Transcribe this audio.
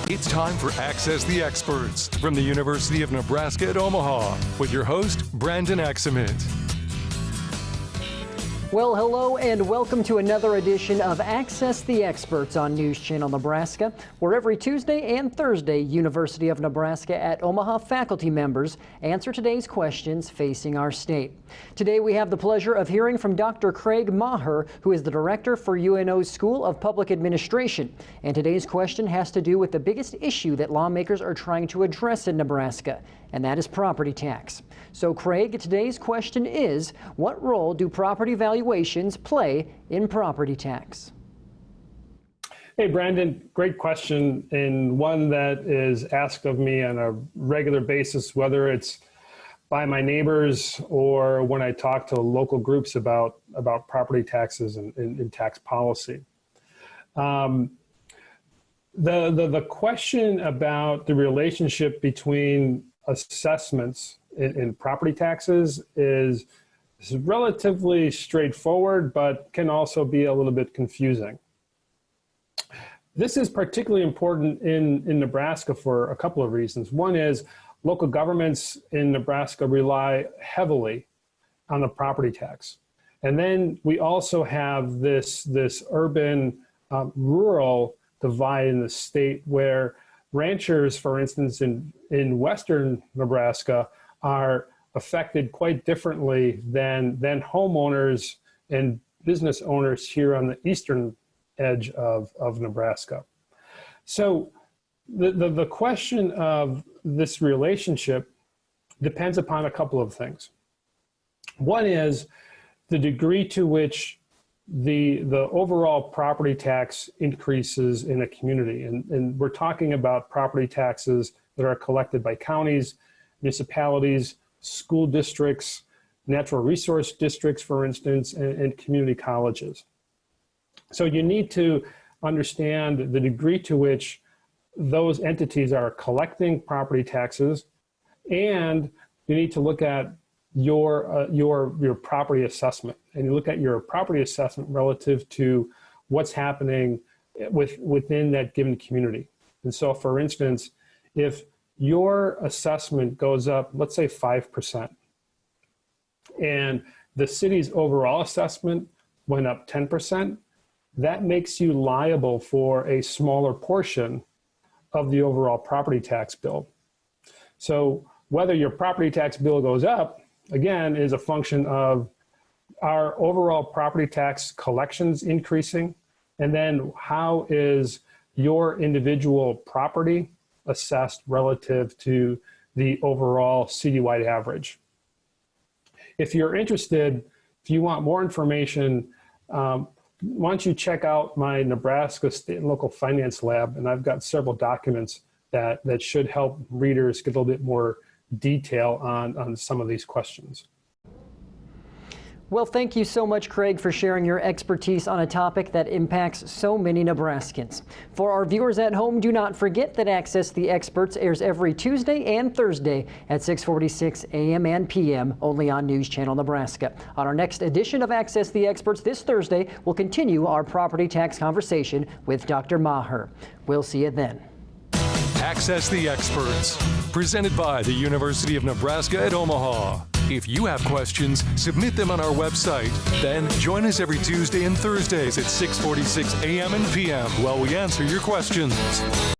It's time for Access the Experts from the University of Nebraska at Omaha with your host, Brandon Axamit. Well, hello and welcome to another edition of Access the Experts on News Channel Nebraska, where every Tuesday and Thursday, University of Nebraska at Omaha faculty members answer today's questions facing our state. Today we have the pleasure of hearing from Dr. Craig Maher, who is the director for UNO's School of Public Administration. And today's question has to do with the biggest issue that lawmakers are trying to address in Nebraska, and that is property tax. So Craig, today's question is, what role do property valuations play in property tax? Hey, Brandon, great question, and one that is asked of me on a regular basis, whether it's by my neighbors or when I talk to local groups about property taxes and tax policy. The question about the relationship between assessments in property taxes is relatively straightforward, but can also be a little bit confusing. This is particularly important in Nebraska for a couple of reasons. One is local governments in Nebraska rely heavily on the property tax. And then we also have this urban rural divide in the state where ranchers, for instance, in western Nebraska are affected quite differently than homeowners and business owners here on the eastern edge of Nebraska. So the question of this relationship depends upon a couple of things. One is the degree to which the overall property tax increases in a community. And we're talking about property taxes that are collected by counties, municipalities, school districts, natural resource districts, for instance, and community colleges. So you need to understand the degree to which those entities are collecting property taxes, and you need to look at your property assessment, and you look at your property assessment relative to what's happening within that given community. And so, for instance, if your assessment goes up, let's say 5%, and the city's overall assessment went up 10%, that makes you liable for a smaller portion of the overall property tax bill. So whether your property tax bill goes up, again, is a function of our overall property tax collections increasing, and then how is your individual property assessed relative to the overall citywide average. If you're interested, if you want more information, why don't you check out my Nebraska State and Local Finance Lab, and I've got several documents that should help readers get a little bit more detail on some of these questions. Well, thank you so much, Craig, for sharing your expertise on a topic that impacts so many Nebraskans. For our viewers at home, do not forget that Access the Experts airs every Tuesday and Thursday at 6:46 a.m. and p.m. only on News Channel Nebraska. On our next edition of Access the Experts this Thursday, we'll continue our property tax conversation with Dr. Maher. We'll see you then. Access the Experts, presented by the University of Nebraska at Omaha. If you have questions, submit them on our website. Then join us every Tuesday and Thursdays at 6:46 a.m. and p.m. while we answer your questions.